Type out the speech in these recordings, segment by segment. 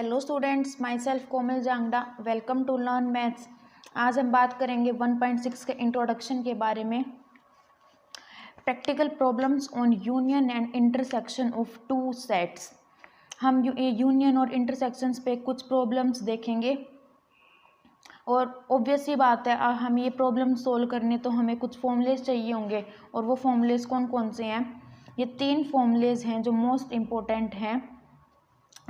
Hello students, myself Komal Jangra. Welcome to learn maths. आज हम बात करेंगे 1.6 के इंट्रोडक्शन के बारे में। Practical problems on union and intersection of two sets. हम यूनियन और इंटरसेक्शंस पे कुछ प्रॉब्लम्स देखेंगे और ऑब्वियस ही बात है, हम ये प्रॉब्लम सोल्व करने तो हमें कुछ फॉर्मूलेज चाहिए होंगे। और वो फॉर्मूलेज कौन कौन से हैं? ये 3 फॉर्मूलेज हैं जो मोस्ट इम्पोर्टेंट हैं,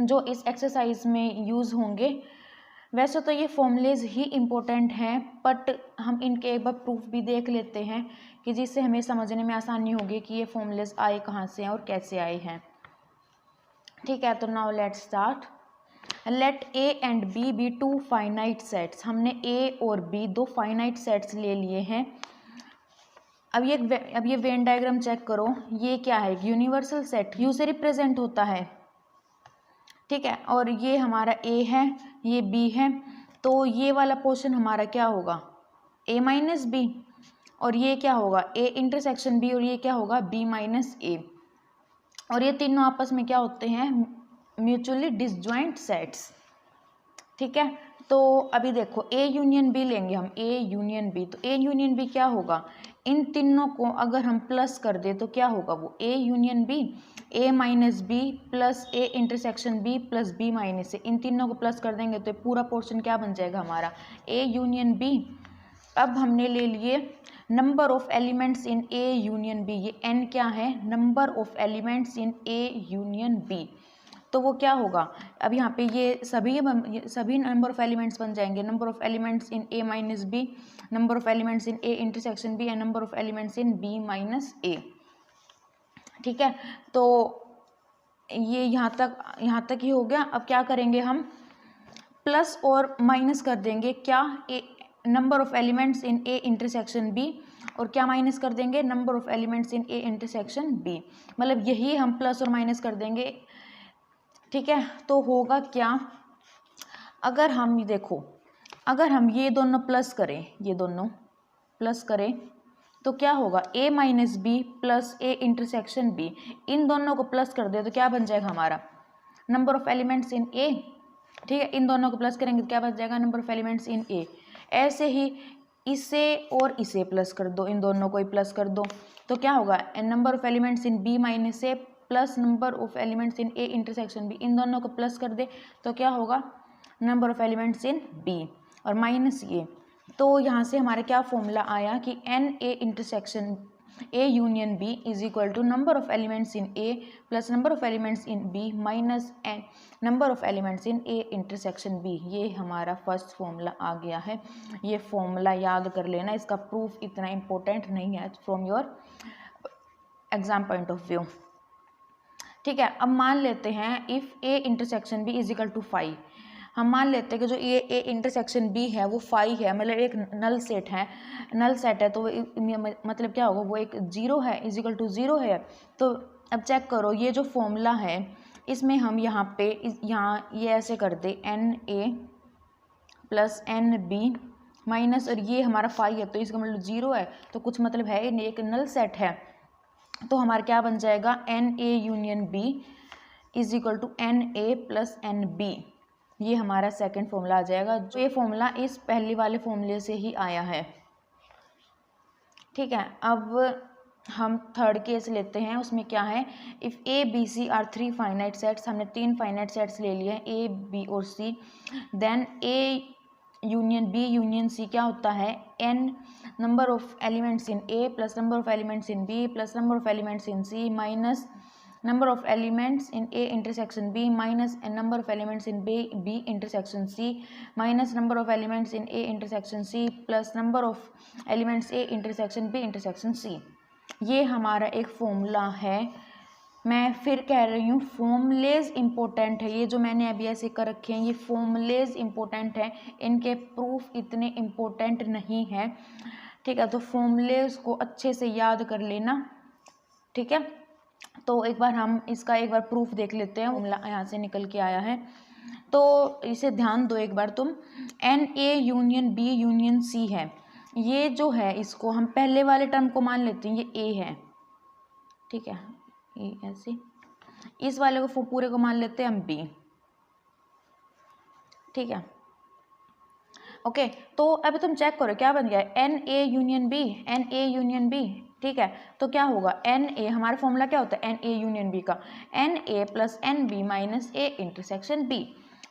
जो इस एक्सरसाइज में यूज़ होंगे। वैसे तो ये फॉर्मूलेज ही इम्पोर्टेंट हैं, बट हम इनके एक बार प्रूफ भी देख लेते हैं कि जिससे हमें समझने में आसानी होगी कि ये फॉर्मूलेज आए कहाँ से हैं और कैसे आए हैं। ठीक है, तो now let's start. Let A and B be two finite sets. हमने ए और बी दो फाइनाइट सेट्स ले लिए हैं। अब ये वेन डायग्राम चेक करो। ये क्या है? यूनिवर्सल सेट, यू से रिप्रेजेंट होता है। ठीक है, और ये हमारा ए है, ये बी है, तो ये वाला पोर्शन हमारा क्या होगा? A minus B. और ये क्या होगा? A intersection B. और ये क्या होगा? B minus A. और ये तीनों आपस में क्या होते हैं? Mutually disjoint sets. ठीक है, तो अभी देखो ए यूनियन बी लेंगे हम, ए यूनियन बी। तो ए यूनियन बी क्या होगा? इन तीनों को अगर हम प्लस कर दे तो क्या होगा? वो A union B, A minus B plus A intersection B plus B minus A. इन तीनों को प्लस कर देंगे तो पूरा पोर्शन क्या बन जाएगा हमारा? A union B. अब हमने ले लिए number of elements in A union B. ये एन क्या है? Number of elements in A union B. तो वो क्या होगा? अब यहाँ पे ये सभी नंबर ऑफ एलिमेंट्स बन जाएंगे। Number of elements in A minus B, number of elements in A intersection B and number of elements in B minus A. ठीक है, तो ये यहाँ तक ही हो गया। अब क्या करेंगे हम? प्लस और माइनस कर देंगे। क्या? A number of elements in A intersection B, और क्या माइनस कर देंगे? Number of elements in A intersection B. मतलब यही हम प्लस और माइनस कर देंगे। ठीक है, तो होगा क्या? अगर हम देखो, अगर हम ये दोनों प्लस करें, ये दोनों प्लस करें तो क्या होगा? a minus B plus A intersection B. इन दोनों को प्लस कर दे तो क्या बन जाएगा हमारा? नंबर ऑफ एलिमेंट्स इन ए। ठीक है, इन दोनों को प्लस करेंगे तो क्या बन जाएगा? नंबर ऑफ एलिमेंट्स इन ए। ऐसे ही इसे और इसे प्लस कर दो, इन दोनों को ही प्लस कर दो तो क्या होगा? Number of elements in B minus A plus number of elements in A intersection B. इन दोनों को प्लस कर दे तो क्या होगा? Number of elements in B और माइनस ये। तो यहाँ से हमारे क्या फॉर्मूला आया कि n A intersection A union B is equal to number of elements in A plus number of elements in B minus n number of elements in A intersection B. ये हमारा फर्स्ट फॉर्मूला आ गया है। ये formula याद कर लेना, इसका proof इतना इम्पोर्टेंट नहीं है from your exam point of view. ठीक है, अब मान लेते हैं if A intersection B is equal to 5। हम मान लेते हैं कि जो ये ए इंटरसेक्शन बी है वो 5 है, मतलब एक नल सेट है। नल सेट है तो मतलब क्या होगा? वो एक 0 है, इज इक्वल टू 0 है। तो अब चेक करो, ये जो फॉर्मूला है इसमें हम यहाँ ये ऐसे कर दे n A plus N B minus, और ये हमारा 5 है तो इसका मतलब 0 है, तो कुछ मतलब है नहीं, एक नल सेट है। तो हमारा क्या बन जाएगा? N A union B is equal to N A plus N B. ये हमारा सेकंड फॉर्मूला आ जाएगा। जो ये फॉर्मूला इस पहले वाले फॉर्मूले से ही आया है। ठीक है, अब हम थर्ड केस लेते हैं। उसमें क्या है? If A B C are 3 finite sets. हमने 3 फाइनाइट सेट्स ले लिए हैं, ए बी और C. Then A union B union C क्या होता है? N number of elements in A plus number of elements in B plus number of elements in C minus number of elements in A intersection B minus n number of elements in B intersection C minus number of elements in A intersection C plus number of elements A intersection B intersection C। ये हमारा एक formula है। मैं फिर कह रही हूँ, formulas important है। ये जो मैंने अभी ऐसे कर रखे हैं ये फॉर्मूलेज इम्पोर्टेंट है, इनके प्रूफ इतने इम्पोर्टेंट नहीं है। ठीक है, तो फॉर्मूलेज को अच्छे से याद कर लेना। ठीक है, तो एक बार हम इसका एक बार प्रूफ देख लेते हैं। फॉर्मूला यहाँ से निकल के आया है तो इसे ध्यान दो एक बार तुम। N A union B union C है। ये जो है इसको हम पहले वाले टर्म को मान लेते हैं, ये ए है। ठीक है, ये ऐसे। इस वाले को पूरे को मान लेते हैं हम बी। ठीक है। ओके, तो अभी तुम चेक करो क्या बन गया, N A union B, N A union B, ठीक है। तो क्या होगा, एन ए, हमारा फॉर्मूला क्या होता है एन ए यूनियन बी का, N A plus N B minus A intersection B.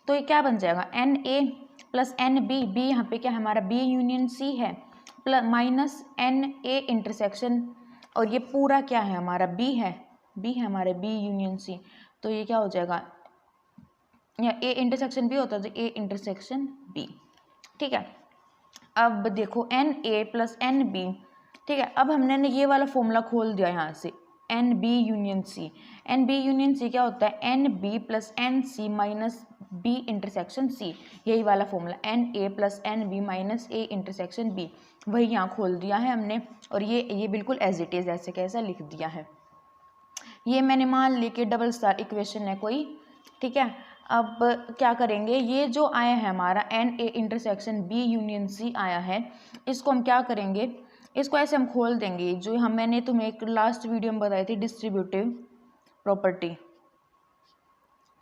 तो ये क्या बन जाएगा, N A plus N B, B यहाँ पे क्या है हमारा बी यूनियन सी है, plus minus N A intersection, और ये पूरा क्या है हमारा बी है, बी है हमारे बी यूनियन सी। तो ये क्या हो जाएगा, या ए इंटरसेक्शन बी होता है तो ए इंटरसेक्शन बी, ठीक है। अब देखो N A plus N B, ठीक है। अब हमने ये वाला फॉर्मूला खोल दिया यहाँ से, N B union C, N B union C क्या होता है, N B plus N C minus B intersection C, यही वाला formula N A plus N B minus A intersection B, वही यहाँ खोल दिया है हमने। और ये बिल्कुल एज इट इज़ ऐसे कैसा लिख दिया है, ये मैंने मान ली कि डबल स्टार इक्वेशन है कोई, ठीक है। अब क्या करेंगे, ये जो आया है हमारा N A intersection B union C आया है, इसको हम क्या करेंगे, इसको ऐसे हम खोल देंगे, जो मैंने तुम्हें एक लास्ट वीडियो में बताई थी डिस्ट्रीब्यूटिव प्रॉपर्टी,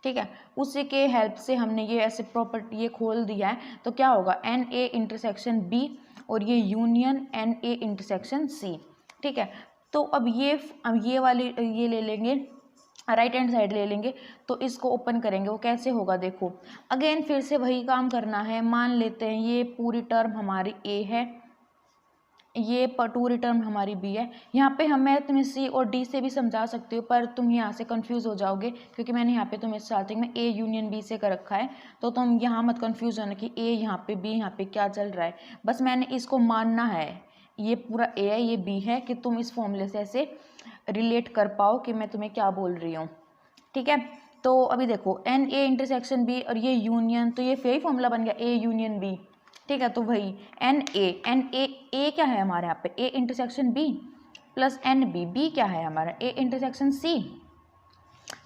ठीक है, उसी के हेल्प से हमने ये ऐसे प्रॉपर्टी ये खोल दिया है। तो क्या होगा, एन ए इंटरसेक्शन बी और ये union N A intersection C, ठीक है। तो अब ये वाली ये ले लेंगे, राइट हैंड साइड ले लेंगे, तो इसको ओपन करेंगे, वो कैसे होगा देखो, अगेन फिर से वही काम करना है। मान लेते हैं ये पूरी टर्म हमारी ए है, ये पूरी टर्म हमारी बी है। यहाँ पे मैं तुम्हें सी और डी से भी समझा सकती हूँ, पर तुम यहाँ से कंफ्यूज हो जाओगे, क्योंकि मैंने यहाँ पे तुम्हें स्टार्टिंग में ए यूनियन बी से कर रखा है, तो तुम यहाँ मत कंफ्यूज होना कि ए यहाँ पे बी यहाँ पे क्या चल रहा है। बस मैंने इसको मानना है, ये पूरा ए है ये बी है, कि तुम इस फॉर्मूले से ऐसे रिलेट कर पाओ कि मैं तुम्हें क्या बोल रही हूँ, ठीक है। तो अभी देखो एन ए इंटरसेक्शन बी और ये यूनियन, तो ये यही फॉर्मूला बन गया ए यूनियन बी, ठीक है। तो वही एन ए क्या है हमारे यहाँ पे, A intersection B plus N B, B क्या है हमारा ए इंटरसेक्शन सी,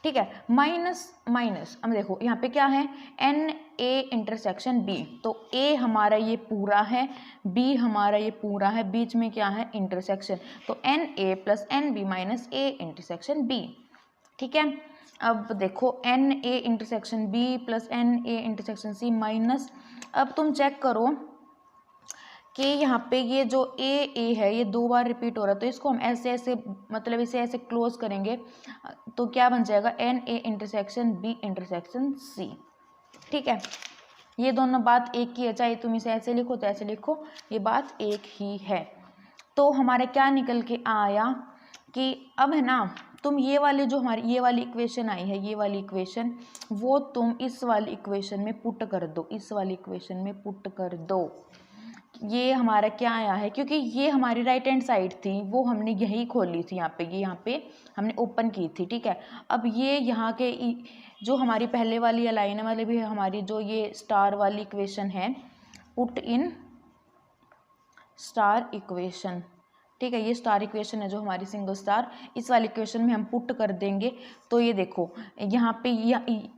ठीक है, माइनस माइनस, अब देखो यहाँ पे क्या है एन ए इंटरसेक्शन बी, तो ए हमारा ये पूरा है, बी हमारा ये पूरा है, बीच में क्या है इंटरसेक्शन, तो N A plus N B minus A intersection B, ठीक है। अब देखो N A intersection B plus N A intersection C minus, अब तुम चेक करो कि यहाँ पे ये जो ए है ये 2 बार रिपीट हो रहा है, तो इसको हम ऐसे ऐसे मतलब इसे ऐसे क्लोज करेंगे, तो क्या बन जाएगा N A intersection B intersection C, ठीक है। ये दोनों बात एक ही है, चाहे तुम इसे ऐसे लिखो तो ऐसे लिखो, ये बात एक ही है। तो हमारे क्या निकल के आया कि अब है ना, तुम ये वाले जो हमारी ये वाली इक्वेशन आई है, ये वाली इक्वेशन, वो तुम इस वाली इक्वेशन में पुट कर दो, इस वाली इक्वेशन में पुट कर दो। ये हमारा क्या आया है, क्योंकि ये हमारी राइट हैंड साइड थी, वो हमने यही खोली थी, यहाँ पे ये यहाँ पे हमने ओपन की थी, ठीक है। अब ये यहाँ के जो हमारी पहले वाली लाइन है, मतलब ये हमारी जो ये स्टार वाली इक्वेशन है, पुट इन स्टार इक्वेशन, ठीक है, ये स्टार इक्वेशन है जो हमारी सिंगल स्टार, इस वाली इक्वेशन में हम पुट कर देंगे। तो ये देखो यहाँ पे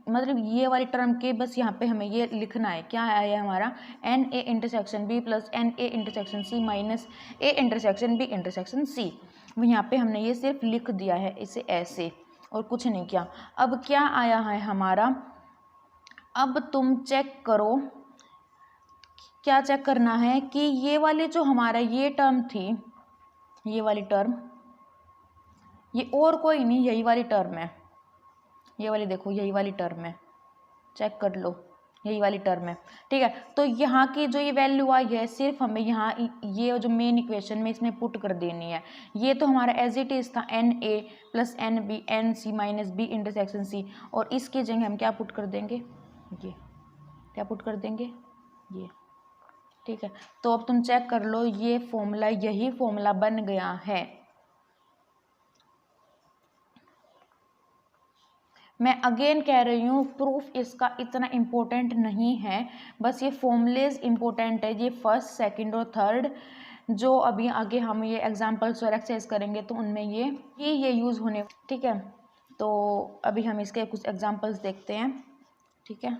मतलब ये वाली टर्म के बस यहाँ पे हमें ये लिखना है, क्या आया हमारा N A intersection B plus N A intersection C minus A intersection B intersection C, यहाँ पे हमने ये सिर्फ लिख दिया है इसे ऐसे, और कुछ नहीं किया। अब क्या आया है हमारा, अब तुम चेक करो, क्या चेक करना है कि ये वाले जो हमारा ये टर्म थी, ये वाली टर्म, ये और कोई नहीं यही वाली टर्म है, ये वाली देखो यही वाली टर्म है, चेक कर लो यही वाली टर्म है, ठीक है। तो यहाँ की जो ये वैल्यू आई है सिर्फ हमें यहाँ ये जो मेन इक्वेशन में इसमें पुट कर देनी है। ये तो हमारा एज इट इज़ था N A plus N B N C minus B intersection C, और इसकी जगह हम क्या पुट कर देंगे, ये क्या पुट कर देंगे ये, ठीक है। तो अब तुम चेक कर लो, ये फॉर्मूला यही फॉर्मूला बन गया है। मैं अगेन कह रही हूँ प्रूफ इसका इतना इम्पोर्टेंट नहीं है, बस ये फॉर्मूलेज इम्पोर्टेंट है, ये फर्स्ट सेकंड और थर्ड जो अभी आगे हम ये एग्जांपल्स और एक्सरसाइज करेंगे तो उनमें ये यूज़ होने, ठीक है। तो अभी हम इसके कुछ एग्जांपल्स देखते हैं, ठीक है।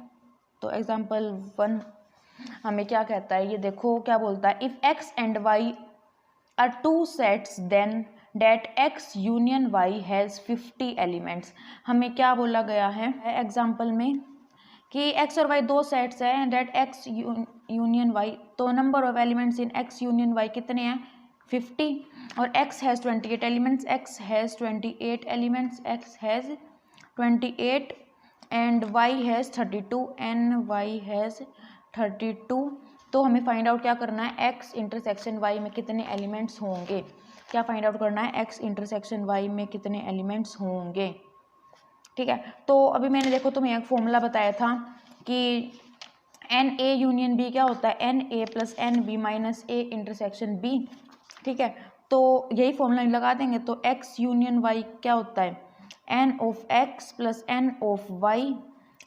तो एग्जांपल 1 हमें क्या कहता है, ये देखो क्या बोलता है, if x and y are 2 sets then that x union y has 50 elements. हमें क्या बोला गया है एग्जाम्पल में कि एक्स और वाई दो सेट्स हैं डेट एक्स यूनियन वाई, तो number of elements in X union Y कितने हैं 50 और x has 28 elements, x has 28 elements, x has 28 and y has 32 and y has 32। तो हमें फाइंड आउट क्या करना है, x इंटरसेक्शन y में कितने एलिमेंट्स होंगे, क्या फाइंड आउट करना है, x इंटरसेक्शन y में कितने एलिमेंट्स होंगे। ठीक है, तो अभी मैंने देखो तुम्हें एक फॉर्मूला बताया था कि एन ए यूनियन बी क्या होता है, N A plus N B minus A intersection B. ठीक है, तो यही फॉर्मूला लगा देंगे तो x यूनियन y क्या होता है, N of x plus N of y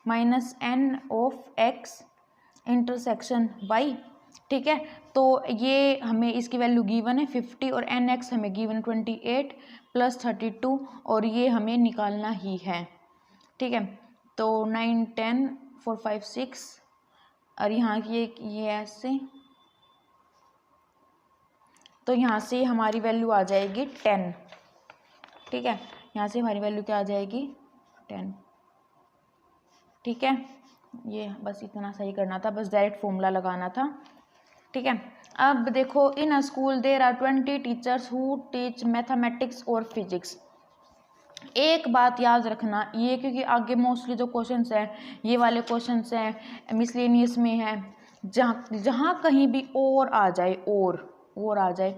minus N of x intersection y। ठीक है, तो ये हमें इसकी वैल्यू गिवन है 50 और एन एक्स हमें गिवन 28 प्लस 32 और ये हमें निकालना ही है। ठीक है, तो 9 10 4 5 6 और यहाँ की ये ऐसे, तो यहाँ से हमारी वैल्यू आ जाएगी 10। ठीक है, यहाँ से हमारी वैल्यू क्या आ जाएगी 10। ठीक है, ये बस इतना सही करना था, बस डायरेक्ट फॉर्मूला लगाना था। ठीक है, अब देखो in a school there are 20 teachers who teach mathematics और फिजिक्स। एक बात याद रखना ये, क्योंकि आगे मोस्टली जो क्वेश्चंस हैं ये वाले क्वेश्चंस हैं मिसलेनियस में है, जहाँ कहीं भी और आ जाए और आ जाए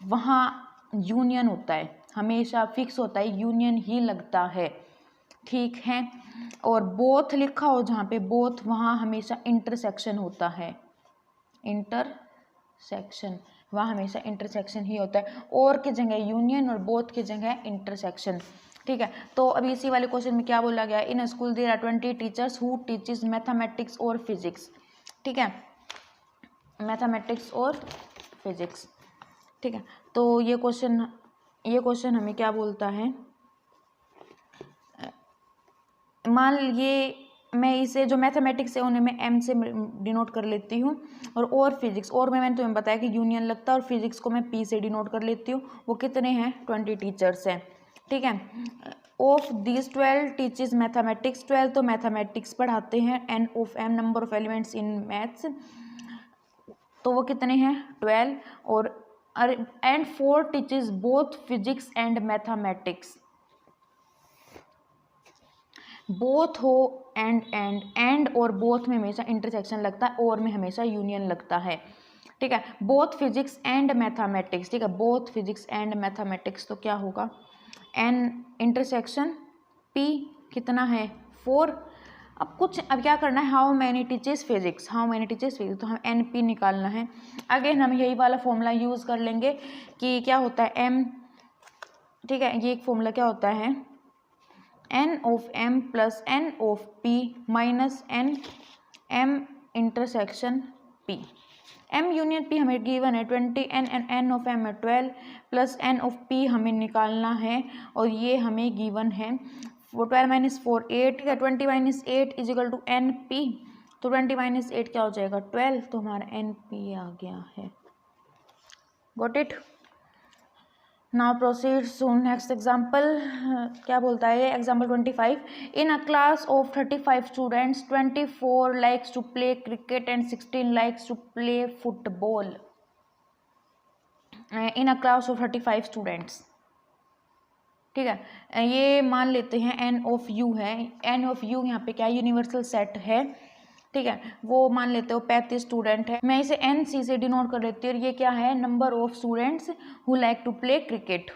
वहाँ यूनियन होता है, हमेशा फिक्स होता है, यूनियन ही लगता है। ठीक है, और बोथ लिखा हो जहाँ पे बोथ, वहाँ हमेशा इंटरसेक्शन होता है, इंटरसेक्शन, वहाँ हमेशा इंटरसेक्शन ही होता है, और की जगह यूनियन और बोथ की जगह इंटरसेक्शन। ठीक है, तो अभी इसी वाले क्वेश्चन में क्या बोला गया, in school there are 20 teachers who teaches mathematics और फिजिक्स। ठीक है, मैथमेटिक्स और फिजिक्स। ठीक है, तो ये क्वेश्चन हमें क्या बोलता है, मान ये मैं इसे जो मैथमेटिक्स है उन्हें मैं m से डिनोट कर लेती हूँ, और फिजिक्स, और मैंने तुम्हें बताया कि यूनियन लगता है, और फिजिक्स को मैं p से डिनोट कर लेती हूँ। वो कितने हैं 20 टीचर्स हैं। ठीक है, ऑफ दिस 12 टीचर्स मैथमेटिक्स, 12 तो मैथमेटिक्स पढ़ाते हैं, N of m number of elements in maths, तो वो कितने हैं 12, और and 4 teachers both physics and mathematics. Both हो एंड और बोथ में हमेशा इंटरसेक्शन लगता है, और में हमेशा यूनियन लगता है। ठीक है, बोथ फिजिक्स एंड मैथमेटिक्स। ठीक है, बोथ फिजिक्स एंड मैथमेटिक्स, तो क्या होगा एन इंटरसेक्शन पी कितना है 4। अब क्या करना है, हाउ मैनी टीचर्स फिजिक्स, तो हम एन पी निकालना है। अगेन हम यही वाला फॉर्मूला यूज़ कर लेंगे कि क्या होता है एम। ठीक है, ये एक फॉर्मूला क्या होता है, n of m plus n of p minus n m intersection p। m union p हमें गिवन है 20, n ऑफ m है 12 प्लस n ऑफ p हमें निकालना है, और ये हमें गिवन है 12 minus 4 8, 20 minus 8 is equal to N P, तो 20 माइनस 8 क्या हो जाएगा 12, तो हमारा एन पी आ गया है। Got it. Now proceed to next example. क्या बोलता है example 25, in a class of 35 students 24 likes to play cricket and 16 likes to play football. In a class of 35 students. ठीक है, ये मान लेते हैं एन ऑफ यू है, एन ऑफ यू यहाँ पे क्या यूनिवर्सल सेट है। ठीक है, वो मान लेते हो 35 स्टूडेंट है, मैं इसे एन सी से डिनोट कर लेती हूँ, और ये क्या है number of students who like to play cricket.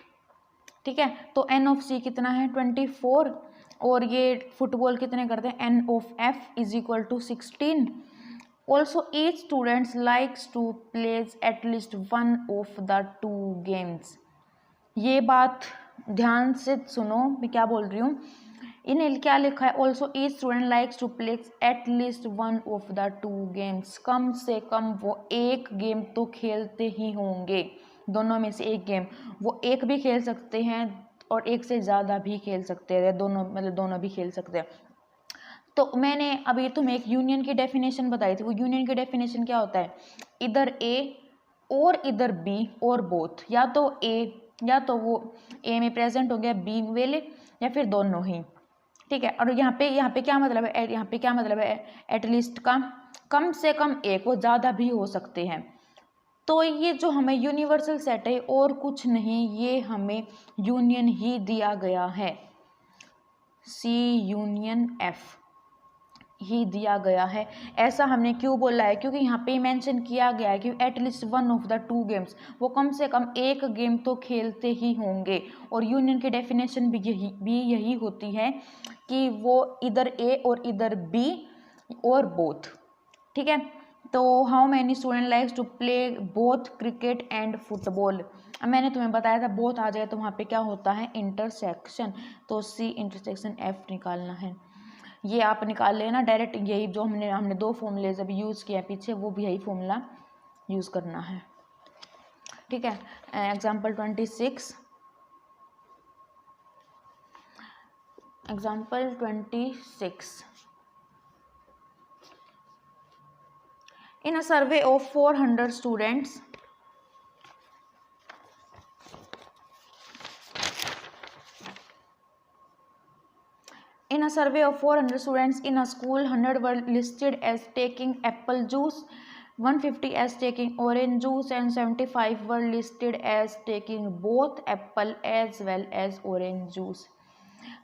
ठीक है, तो एन ऑफ सी कितना है 24, और ये फुटबॉल कितने करते हैं N of F is equal to 16। Also each students likes to plays at least one of the 2 games. ये बात ध्यान से सुनो, मैं क्या बोल रही हूँ, इन्हें क्या लिखा है, also each student likes to play at least one of the 2 games. कम से कम वो एक गेम तो खेलते ही होंगे, दोनों में से एक गेम वो एक भी खेल सकते हैं और एक से ज़्यादा भी खेल सकते हैं, दोनों मतलब दोनों भी खेल सकते हैं। तो मैंने अभी तुम्हें एक यूनियन की डेफिनेशन बताई थी, वो यूनियन की डेफिनेशन क्या होता है, इधर ए और इधर बी और बोथ, या तो ए या तो वो ए में प्रेजेंट हो गया बी वेले, या फिर दोनों ही। ठीक है। और यहाँ पे क्या मतलब है, यहाँ पे क्या मतलब है, एटलीस्ट का कम से कम एक, वो ज़्यादा भी हो सकते हैं। तो ये जो हमें यूनिवर्सल सेट है और कुछ नहीं, ये हमें यूनियन ही दिया गया है, सी यूनियन एफ ही दिया गया है। ऐसा हमने क्यों बोला है, क्योंकि यहाँ पे मेंशन किया गया है कि at least one of the two games, वो कम से कम एक गेम तो खेलते ही होंगे। और यूनियन की डेफिनेशन भी यही होती है कि वो इधर ए और इधर बी और बोथ, ठीक है। तो how many student likes to play both cricket and football. मैंने तुम्हें बताया था बोथ आ जाए तो वहाँ पे क्या होता है, इंटरसेक्शन, तो सी इंटरसेक्शन एफ निकालना है। ये आप निकाल लेना डायरेक्ट, यही जो हमने दो फॉर्मूलेज अभी यूज़ किया है पीछे, वो भी यही फॉर्मूला यूज़ करना है, ठीक है। Example 26, example 26, in a survey of 400 students, in a survey of 400 students in a school, 100 were listed as taking apple juice, 150 as taking orange juice and 75 were listed as taking both apple as well as orange juice।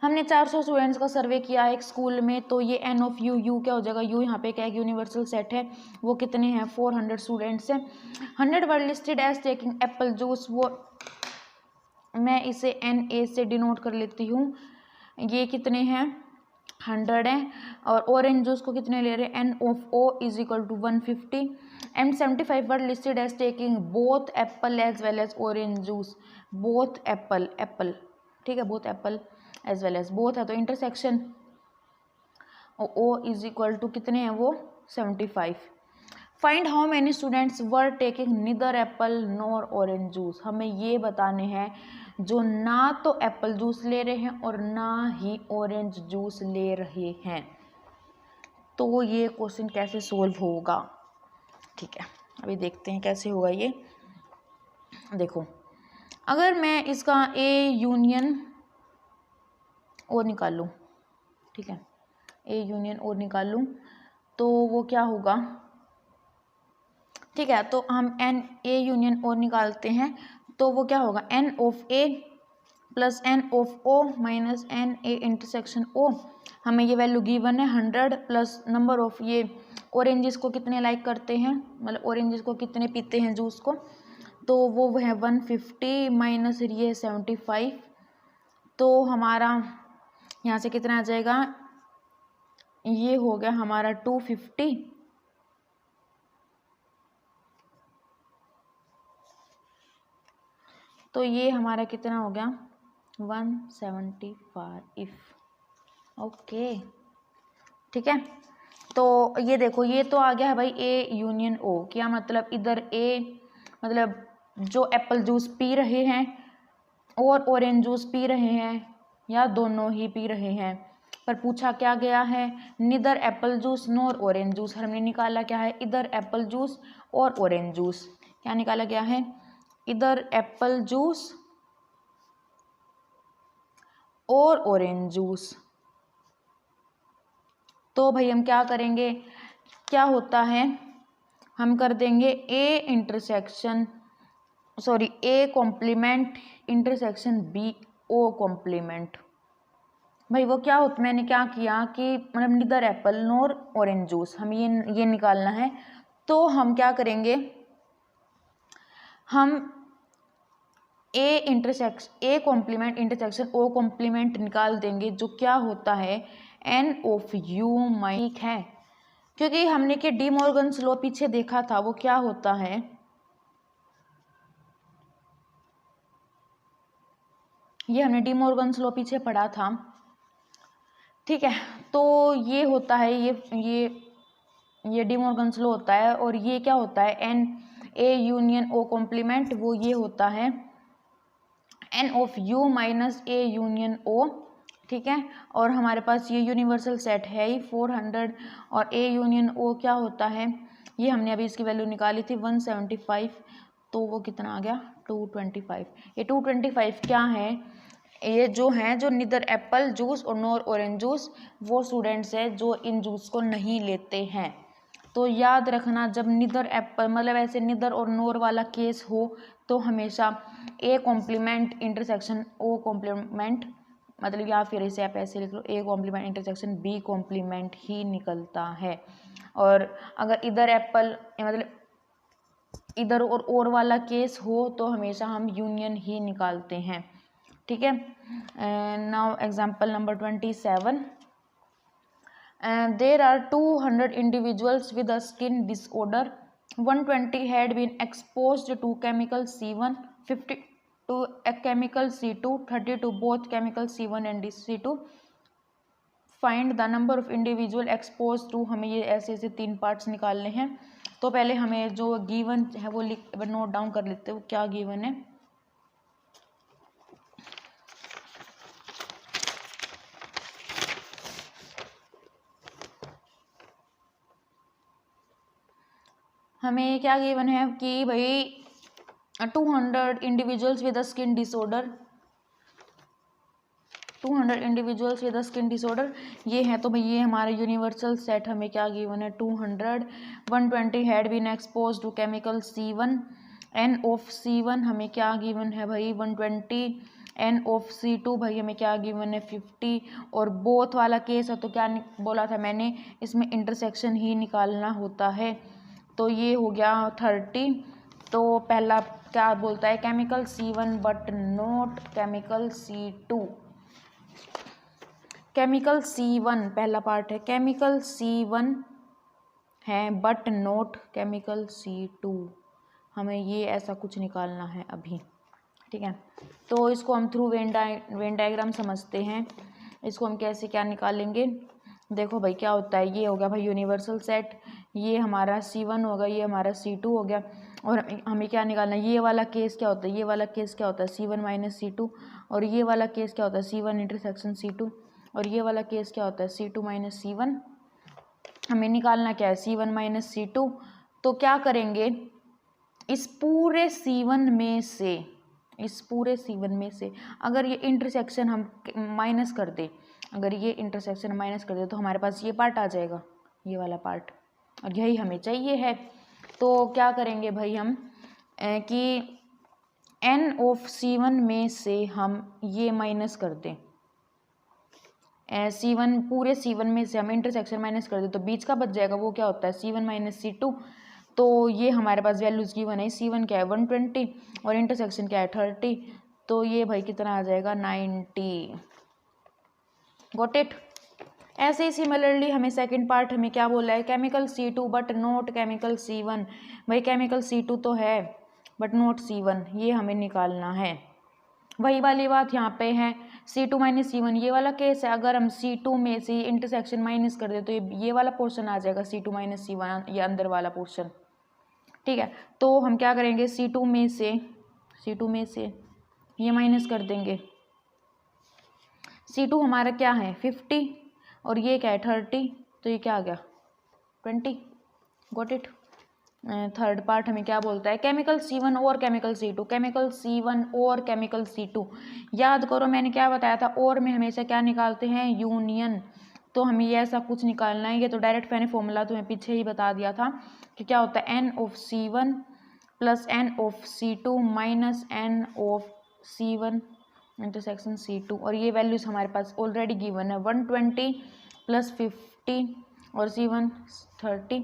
हमने 400 students का सर्वे किया एक school में, तो ये N of you क्या हो जाएगा, यू यहाँ पे क्या है, यूनिवर्सल सेट है, वो कितने हैं, 400 स्टूडेंट्स हैं। 100 were listed as taking apple juice, वो मैं इसे एन ए से डिनोट कर लेती हूँ, ये कितने हैं, 100 हैं। और ऑरेंज जूस को कितने ले रहे हैं, N of O is equal to 150 and 75 were listed as taking both apple as well as orange juice, both apple, ठीक है, both apple as well as, both है तो intersection, O is equal to कितने हैं वो 75। Find how many students were taking neither apple nor orange juice, हमें ये बताने हैं जो ना तो एप्पल जूस ले रहे हैं और ना ही ऑरेंज जूस ले रहे हैं। तो ये क्वेश्चन कैसे सोल्व होगा, ठीक है, अभी देखते हैं कैसे होगा ये। देखो, अगर मैं इसका ए यूनियन और निकाल लूँ, ठीक है, ए यूनियन और निकाल लूँ तो वो क्या होगा, ठीक है। तो हम एन ए यूनियन ओ निकालते हैं तो वो क्या होगा, n of A plus N of O minus N A intersection O, हमें ये वैल्यू गिवन है 100 प्लस नंबर ऑफ ये ऑरेंजेस को कितने लाइक करते हैं, मतलब ऑरेंजेस को कितने पीते हैं जूस को, तो वो है 150 माइनस ये 75, तो हमारा यहाँ से कितना आ जाएगा, ये हो गया हमारा 250, तो ये हमारा कितना हो गया 175, ओके, ठीक है। तो ये देखो, ये तो आ गया है भाई ए यूनियन ओ, क्या मतलब इधर ए मतलब जो एप्पल जूस पी रहे हैं और ऑरेंज जूस पी रहे हैं या दोनों ही पी रहे हैं, पर पूछा क्या गया है, neither apple juice nor orange juice, हमने निकाला क्या है, इधर एप्पल जूस और ऑरेंज जूस, क्या निकाला गया है, इधर एप्पल जूस और ऑरेंज जूस। तो भाई हम क्या करेंगे, क्या होता है, हम कर देंगे A intersection sorry A complement intersection B O complement. भाई वो क्या होता, मैंने क्या किया कि मतलब neither apple nor orange juice, हम ये निकालना है, तो हम क्या करेंगे, हम A intersection A complement intersection O complement निकाल देंगे, जो क्या होता है एन ऑफ यू माइक है, क्योंकि हमने कि डी मॉर्गन्स लॉ पीछे देखा था, वो क्या होता है, ये हमने डी मॉर्गन्स लॉ पीछे पढ़ा था, ठीक है। तो ये होता है ये डी मॉर्गन्स लॉ होता है, और ये क्या होता है N A union O complement, वो ये होता है N of U minus A union O, ठीक है। और हमारे पास ये यूनिवर्सल सेट है ही 400, और ए यूनियन ओ क्या होता है, ये हमने अभी इसकी वैल्यू निकाली थी 175, तो वो कितना आ गया 225। ये 225 क्या है, ये जो हैं जो निदर एप्पल जूस और नोर ऑरेंज जूस, वो स्टूडेंट्स हैं जो इन जूस को नहीं लेते हैं। तो याद रखना, जब निदर एप्पल मतलब ऐसे निदर और नोर वाला केस हो तो हमेशा A complement intersection O complement, मतलब या फिर इसे आप ऐसे लिख लो, A complement intersection B complement ही निकलता है। और अगर इधर एप्पल मतलब इधर और वाला केस हो तो हमेशा हम यूनियन ही निकालते हैं। ठीक है। Now example number 27। There are 200 individuals with a skin disorder. 120 had been exposed to chemical C1, 50 to a chemical C2, 30 to both chemical C1 and C2. Find the number of individual expose to, हमें ये ऐसे ऐसे 3 parts निकालने हैं। तो पहले हमें जो गिवन है वो नोट डाउन कर लेते हैं, वो क्या गिवन है। हमें क्या गिवन है कि भाई 200 individuals with a skin disorder, 200 individuals with a skin disorder ये है। तो भाई ये हमारा यूनिवर्सल सेट हमें क्या गिवन है 200। 120 had been expose to chemical C1, N of C1 हमें क्या गिवन है भाई 120, एन ऑफ C2 भाई हमें क्या गिवन है 50। और बोथ वाला केस है तो क्या बोला था मैंने, इसमें इंटरसेक्शन ही निकालना होता है। तो ये हो गया 30। तो पहला क्या बोलता है chemical C1 but not chemical C2। Chemical C1 पहला पार्ट है, केमिकल C1 है बट नॉट केमिकल C2। हमें ये ऐसा कुछ निकालना है अभी। ठीक है। तो इसको हम थ्रू वेन डायग्राम समझते हैं। इसको हम कैसे क्या निकालेंगे, देखो भाई क्या होता है। ये हो गया भाई यूनिवर्सल सेट, ये हमारा C1 होगा, ये हमारा C2 हो गया। और हमें क्या निकालना है, ये वाला केस क्या होता है, ये वाला केस क्या होता है C1 माइनस C2। और ये वाला केस क्या होता है C1 इंटरसेक्शन C2। और ये वाला केस क्या होता है C2 माइनस C1। हमें निकालना क्या है C1 माइनस C2। तो क्या करेंगे, इस पूरे C1 में से, इस पूरे C1 में से अगर ये इंटरसेक्शन हम माइनस कर दे, अगर ये इंटरसेक्शन माइनस कर दे तो हमारे पास ये पार्ट आ जाएगा, ये वाला पार्ट, और यही हमें चाहिए है। तो क्या करेंगे भाई हम कि n ऑफ C1 में से हम ये माइनस कर दें, C1 पूरे C1 में से हम इंटरसेक्शन माइनस कर दें तो बीच का बच जाएगा, वो क्या होता है C1 माइनस C2। तो ये हमारे पास वैल्यूज गिवन है, C1 क्या है 120 और इंटरसेक्शन क्या है 30। तो ये भाई कितना आ जाएगा 90। Got it. ऐसे ही सिमिलरली हमें सेकंड पार्ट हमें क्या बोला है, chemical C2 but not chemical C1। भाई केमिकल C2 तो है बट नॉट C1, ये हमें निकालना है। वही वाली बात यहाँ पे है C2 माइनस C1, ये वाला केस है। अगर हम C2 में से इंटरसेक्शन माइनस कर दे तो ये वाला पोर्शन आ जाएगा C2 माइनस C1, ये अंदर वाला पोर्शन। ठीक है। तो हम क्या करेंगे C2 में से ये माइनस कर देंगे। C2 हमारा क्या है 50 और ये क्या है 30, तो ये क्या आ गया 20। Got it. थर्ड पार्ट हमें क्या बोलता है, केमिकल C1 और केमिकल C2, केमिकल C1 और केमिकल C2। याद करो मैंने क्या बताया था, और में हमेशा क्या निकालते हैं यूनियन। तो हमें ये ऐसा कुछ निकालना है। ये तो डायरेक्ट मैंने फॉर्मूला तुम्हें पीछे ही बता दिया था कि क्या होता है n of C1 plus n of C2 minus n of C1 intersection C2। और ये वैल्यूज हमारे पास ऑलरेडी गिवन है 120 प्लस 50 और C1 30।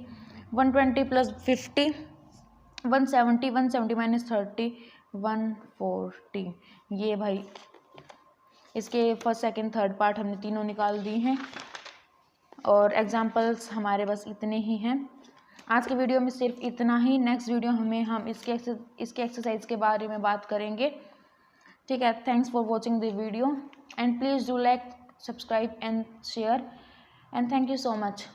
120 plus 50 170, 170 minus 30 140। ये भाई इसके फर्स्ट सेकंड थर्ड पार्ट हमने तीनों निकाल दी हैं। और एग्जांपल्स हमारे बस इतने ही हैं। आज के वीडियो में सिर्फ इतना ही। नेक्स्ट वीडियो हम इसके एक्सरसाइज के बारे में बात करेंगे। ठीक है। Thanks for watching the video and please do like, subscribe and share and thank you so much.